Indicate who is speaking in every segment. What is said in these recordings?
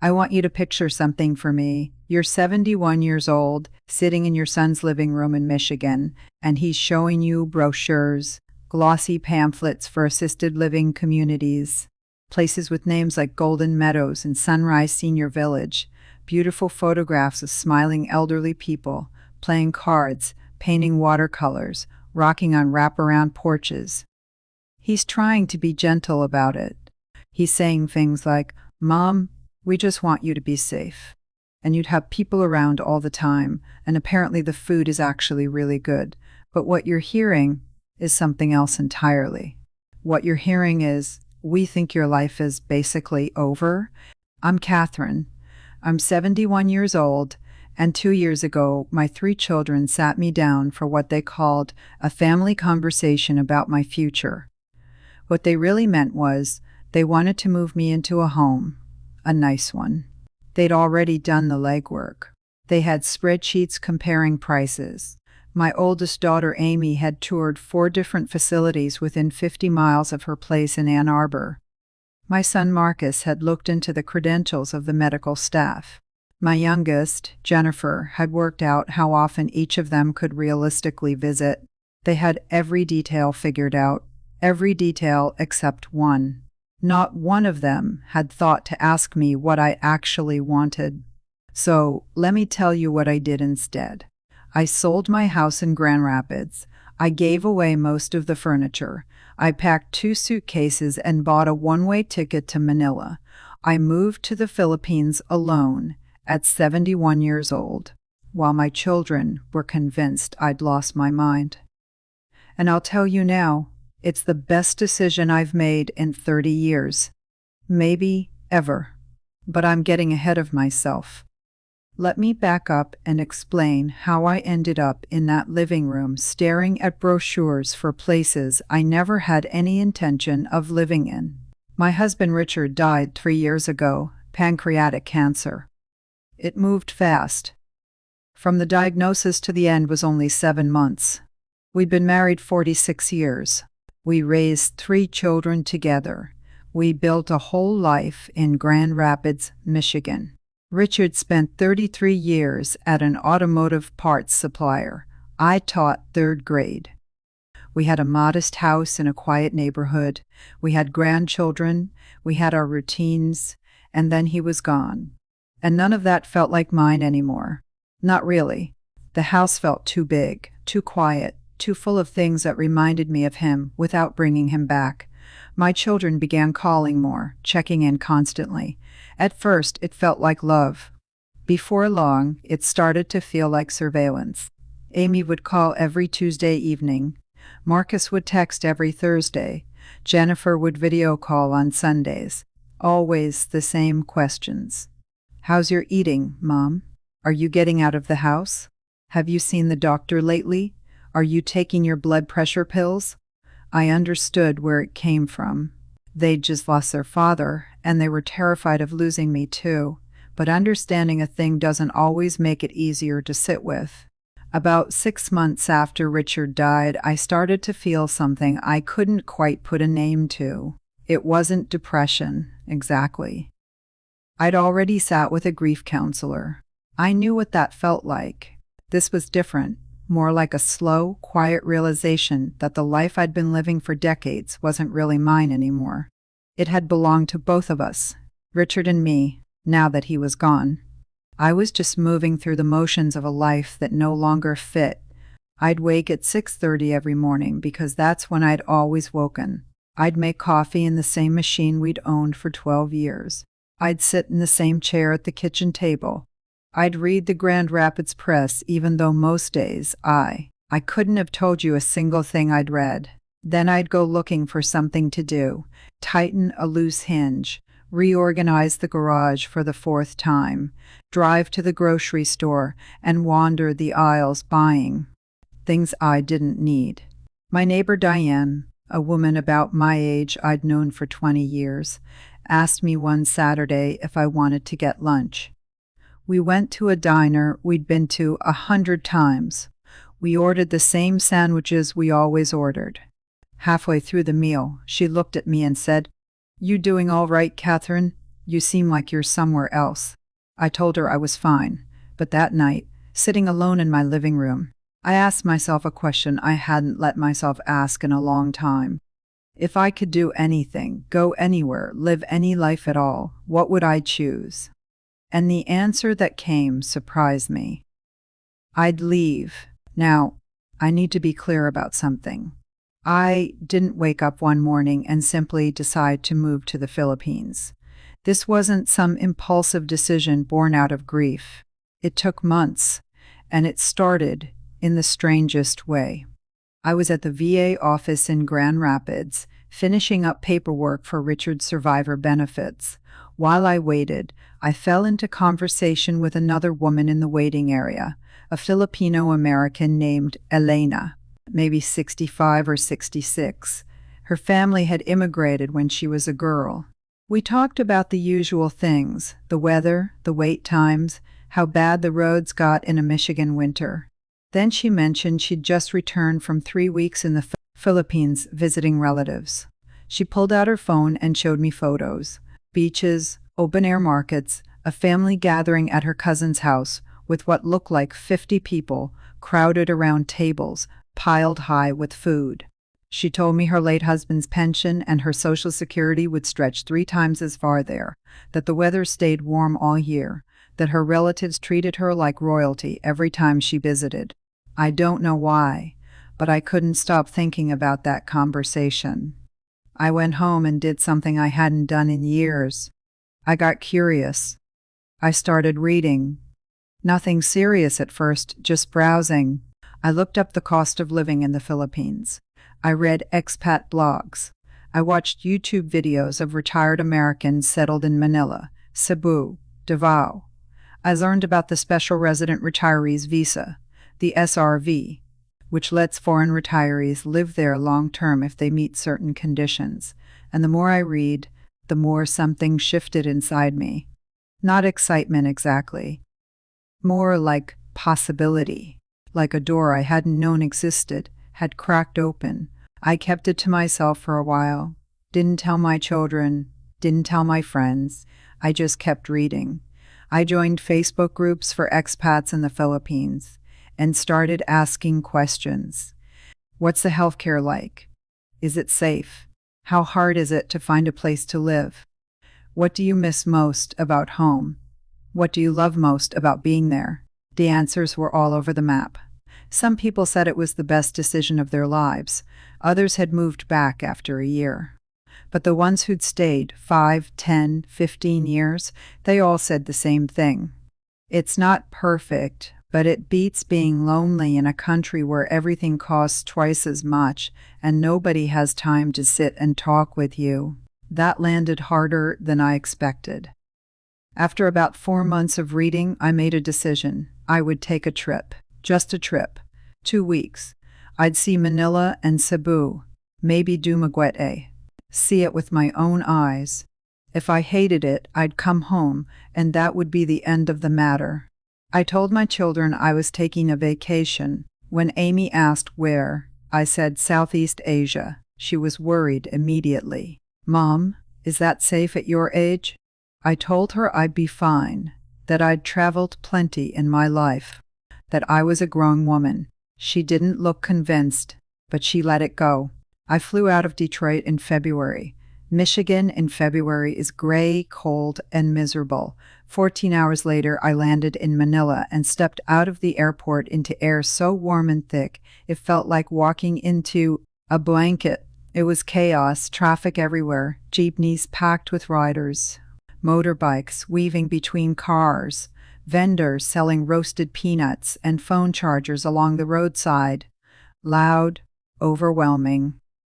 Speaker 1: I want you to picture something for me. You're 71 years old, sitting in your son's living room in Michigan, and he's showing you brochures, glossy pamphlets for assisted living communities, places with names like Golden Meadows and Sunrise Senior Village, beautiful photographs of smiling elderly people, playing cards, painting watercolors, rocking on wraparound porches. He's trying to be gentle about it. He's saying things like, "Mom, we just want you to be safe." And you'd have people around all the time, and apparently the food is actually really good. But what you're hearing is something else entirely. What you're hearing is, "We think your life is basically over." I'm Catherine. I'm 71 years old, and 2 years ago, my 3 children sat me down for what they called a family conversation about my future. What they really meant was, they wanted to move me into a home, a nice one. They'd already done the legwork. They had spreadsheets comparing prices. My oldest daughter, Amy, had toured 4 different facilities within 50 miles of her place in Ann Arbor. My son, Marcus, had looked into the credentials of the medical staff. My youngest, Jennifer, had worked out how often each of them could realistically visit. They had every detail figured out, every detail except one. Not one of them had thought to ask me what I actually wanted. So, let me tell you what I did instead. I sold my house in Grand Rapids. I gave away most of the furniture. I packed 2 suitcases and bought a one-way ticket to Manila. I moved to the Philippines alone at 71 years old, while my children were convinced I'd lost my mind. And I'll tell you now, it's the best decision I've made in 30 years. Maybe ever. But I'm getting ahead of myself. Let me back up and explain how I ended up in that living room staring at brochures for places I never had any intention of living in. My husband Richard died 3 years ago, pancreatic cancer. It moved fast. From the diagnosis to the end was only 7 months. We'd been married 46 years. We raised 3 children together. We built a whole life in Grand Rapids, Michigan. Richard spent 33 years at an automotive parts supplier. I taught 3rd grade. We had a modest house in a quiet neighborhood. We had grandchildren. We had our routines. And then he was gone. And none of that felt like mine anymore. Not really. The house felt too big, too quiet, too full of things that reminded me of him without bringing him back. My children began calling more, checking in constantly. At first, it felt like love. Before long, it started to feel like surveillance. Amy would call every Tuesday evening. Marcus would text every Thursday. Jennifer would video call on Sundays. Always the same questions. "How's your eating, Mom? Are you getting out of the house? Have you seen the doctor lately? Are you taking your blood pressure pills?" I understood where it came from. They'd just lost their father, and they were terrified of losing me too. But understanding a thing doesn't always make it easier to sit with. About 6 months after Richard died, I started to feel something I couldn't quite put a name to. It wasn't depression, exactly. I'd already sat with a grief counselor. I knew what that felt like. This was different. More like a slow, quiet realization that the life I'd been living for decades wasn't really mine anymore. It had belonged to both of us, Richard and me, now that he was gone. I was just moving through the motions of a life that no longer fit. I'd wake at 6:30 every morning because that's when I'd always woken. I'd make coffee in the same machine we'd owned for 12 years. I'd sit in the same chair at the kitchen table. I'd read the Grand Rapids Press even though most days I couldn't have told you a single thing I'd read. Then I'd go looking for something to do, tighten a loose hinge, reorganize the garage for the 4th time, drive to the grocery store, and wander the aisles buying things I didn't need. My neighbor Diane, a woman about my age I'd known for 20 years, asked me one Saturday if I wanted to get lunch. We went to a diner we'd been to 100 times. We ordered the same sandwiches we always ordered. Halfway through the meal, she looked at me and said, "You doing all right, Catherine? You seem like you're somewhere else." I told her I was fine, but that night, sitting alone in my living room, I asked myself a question I hadn't let myself ask in a long time. If I could do anything, go anywhere, live any life at all, what would I choose? And the answer that came surprised me. I'd leave. Now, I need to be clear about something. I didn't wake up one morning and simply decide to move to the Philippines. This wasn't some impulsive decision born out of grief. It took months, and it started in the strangest way. I was at the VA office in Grand Rapids, finishing up paperwork for Richard's survivor benefits. While I waited, I fell into conversation with another woman in the waiting area, a Filipino-American named Elena, maybe 65 or 66. Her family had immigrated when she was a girl. We talked about the usual things, the weather, the wait times, how bad the roads got in a Michigan winter. Then she mentioned she'd just returned from 3 weeks in the Philippines visiting relatives. She pulled out her phone and showed me photos. Beaches, open-air markets, a family gathering at her cousin's house with what looked like 50 people crowded around tables, piled high with food. She told me her late husband's pension and her Social Security would stretch 3 times as far there, that the weather stayed warm all year, that her relatives treated her like royalty every time she visited. I don't know why, but I couldn't stop thinking about that conversation. I went home and did something I hadn't done in years. I got curious. I started reading. Nothing serious at first, just browsing. I looked up the cost of living in the Philippines. I read expat blogs. I watched YouTube videos of retired Americans settled in Manila, Cebu, Davao. I learned about the Special Resident Retirees Visa, the SRV, which lets foreign retirees live there long-term if they meet certain conditions. And the more I read, the more something shifted inside me. Not excitement exactly. More like possibility, like a door I hadn't known existed, had cracked open. I kept it to myself for a while. Didn't tell my children, didn't tell my friends. I just kept reading. I joined Facebook groups for expats in the Philippines and started asking questions. What's the healthcare like? Is it safe? How hard is it to find a place to live? What do you miss most about home? What do you love most about being there? The answers were all over the map. Some people said it was the best decision of their lives. Others had moved back after a year. But the ones who'd stayed 5, 10, 15 years, they all said the same thing. It's not perfect, but it beats being lonely in a country where everything costs twice as much and nobody has time to sit and talk with you. That landed harder than I expected. After about 4 months of reading, I made a decision. I would take a trip. Just a trip. 2 weeks. I'd see Manila and Cebu. Maybe Dumaguete. See it with my own eyes. If I hated it, I'd come home, and that would be the end of the matter. I told my children I was taking a vacation. When Amy asked where, I said Southeast Asia. She was worried immediately. "Mom, is that safe at your age?" I told her I'd be fine, that I'd traveled plenty in my life, that I was a grown woman. She didn't look convinced, but she let it go. I flew out of Detroit in February. Michigan in February is gray, cold, and miserable. 14 hours later, I landed in Manila and stepped out of the airport into air so warm and thick, it felt like walking into a blanket. It was chaos, traffic everywhere, jeepneys packed with riders, motorbikes weaving between cars, vendors selling roasted peanuts and phone chargers along the roadside. Loud, overwhelming,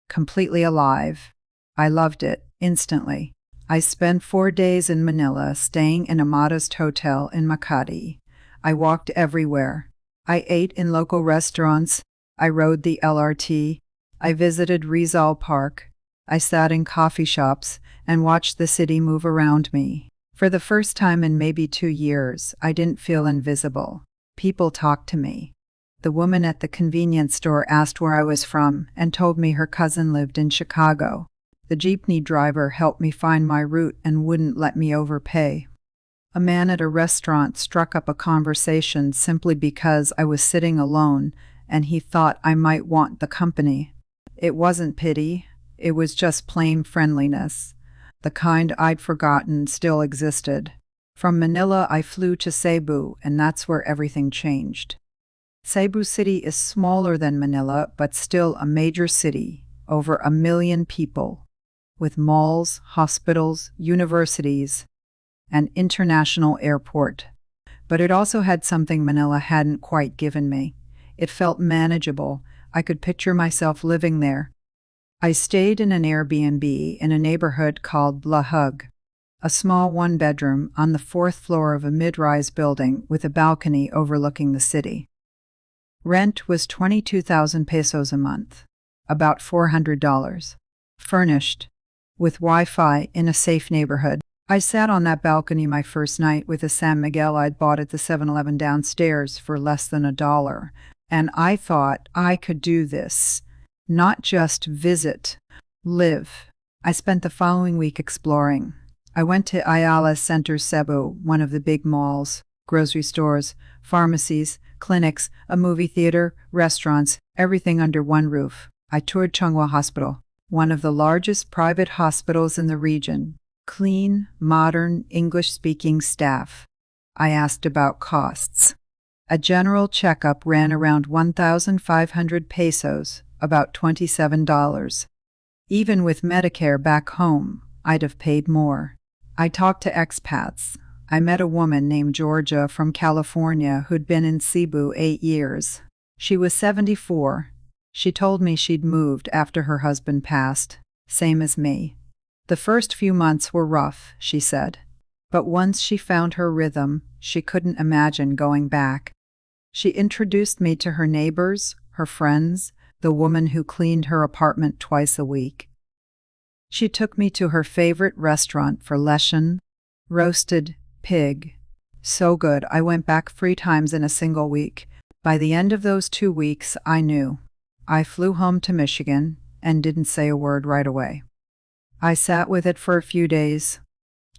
Speaker 1: completely alive. I loved it instantly. I spent 4 days in Manila, staying in a modest hotel in Makati. I walked everywhere. I ate in local restaurants. I rode the LRT. I visited Rizal Park. I sat in coffee shops and watched the city move around me. For the first time in maybe 2 years, I didn't feel invisible. People talked to me. The woman at the convenience store asked where I was from and told me her cousin lived in Chicago. The jeepney driver helped me find my route and wouldn't let me overpay. A man at a restaurant struck up a conversation simply because I was sitting alone and he thought I might want the company. It wasn't pity, it was just plain friendliness. The kind I'd forgotten still existed. From Manila, I flew to Cebu, and that's where everything changed. Cebu City is smaller than Manila, but still a major city, over 1 million people, with malls, hospitals, universities, an international airport. But it also had something Manila hadn't quite given me. It felt manageable. I could picture myself living there. I stayed in an Airbnb in a neighborhood called Lahug, a small one-bedroom on the 4th floor of a mid-rise building with a balcony overlooking the city. Rent was 22,000 pesos a month, about $400. Furnished, with Wi-Fi in a safe neighborhood. I sat on that balcony my first night with a San Miguel I'd bought at the 7-Eleven downstairs for less than $1, and I thought I could do this. Not just visit, live. I spent the following week exploring. I went to Ayala Center Cebu, one of the big malls, grocery stores, pharmacies, clinics, a movie theater, restaurants, everything under one roof. I toured Chunghwa Hospital, one of the largest private hospitals in the region. Clean, modern, English-speaking staff. I asked about costs. A general checkup ran around 1,500 pesos, about $27. Even with Medicare back home, I'd have paid more. I talked to expats. I met a woman named Georgia from California who'd been in Cebu 8 years. She was 74. She told me she'd moved after her husband passed, same as me. The first few months were rough, she said. But once she found her rhythm, she couldn't imagine going back. She introduced me to her neighbors, her friends, the woman who cleaned her apartment twice a week. She took me to her favorite restaurant for lechon, roasted pig. So good, I went back 3 times in a single week. By the end of those 2 weeks, I knew. I flew home to Michigan and didn't say a word right away. I sat with it for a few days.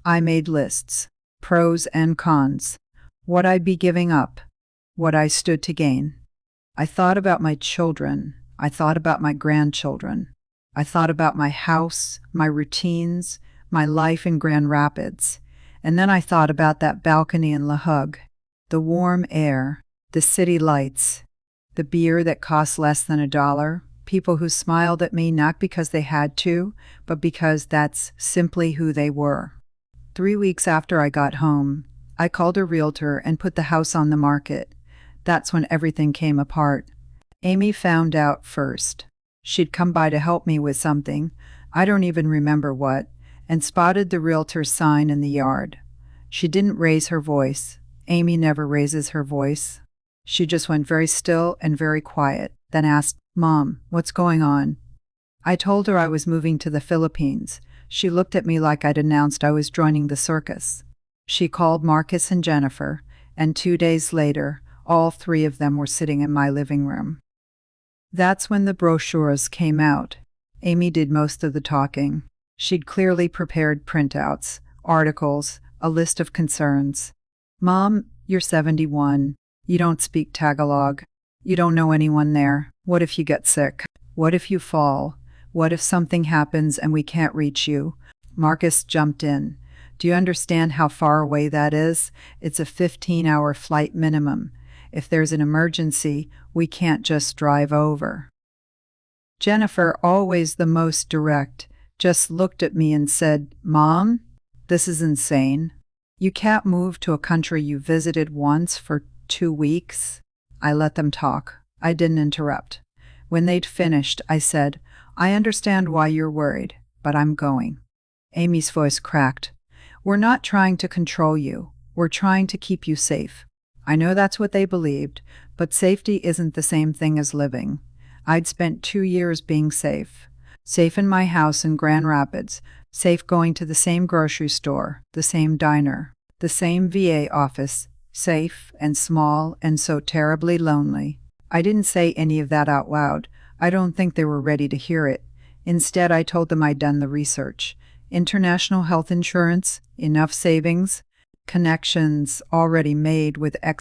Speaker 1: I made lists, pros and cons, what I'd be giving up, what I stood to gain. I thought about my children. I thought about my grandchildren. I thought about my house, my routines, my life in Grand Rapids. And then I thought about that balcony in Lahug, the warm air, the city lights, the beer that cost less than $1, people who smiled at me not because they had to, but because that's simply who they were. 3 weeks after I got home, I called a realtor and put the house on the market. That's when everything came apart. Amy found out first. She'd come by to help me with something, I don't even remember what, and spotted the realtor's sign in the yard. She didn't raise her voice. Amy never raises her voice. She just went very still and very quiet, then asked, "Mom, what's going on?" I told her I was moving to the Philippines. She looked at me like I'd announced I was joining the circus. She called Marcus and Jennifer, and 2 days later, all 3 of them were sitting in my living room. That's when the brochures came out. Amy did most of the talking. She'd clearly prepared printouts, articles, a list of concerns. "Mom, you're 71. You don't speak Tagalog. You don't know anyone there. What if you get sick? What if you fall? What if something happens and we can't reach you?" Marcus jumped in. "Do you understand how far away that is? It's a 15-hour flight minimum. If there's an emergency, we can't just drive over." Jennifer, always the most direct, just looked at me and said, "Mom, this is insane. You can't move to a country you visited once for 2 weeks." I let them talk. I didn't interrupt. When they'd finished, I said, "I understand why you're worried, but I'm going." Amy's voice cracked. "We're not trying to control you. We're trying to keep you safe." I know that's what they believed, but safety isn't the same thing as living. I'd spent 2 years being safe. Safe in my house in Grand Rapids, safe going to the same grocery store, the same diner, the same VA office, safe and small and so terribly lonely. I didn't say any of that out loud. I don't think they were ready to hear it. Instead, I told them I'd done the research. International health insurance, enough savings, connections already made with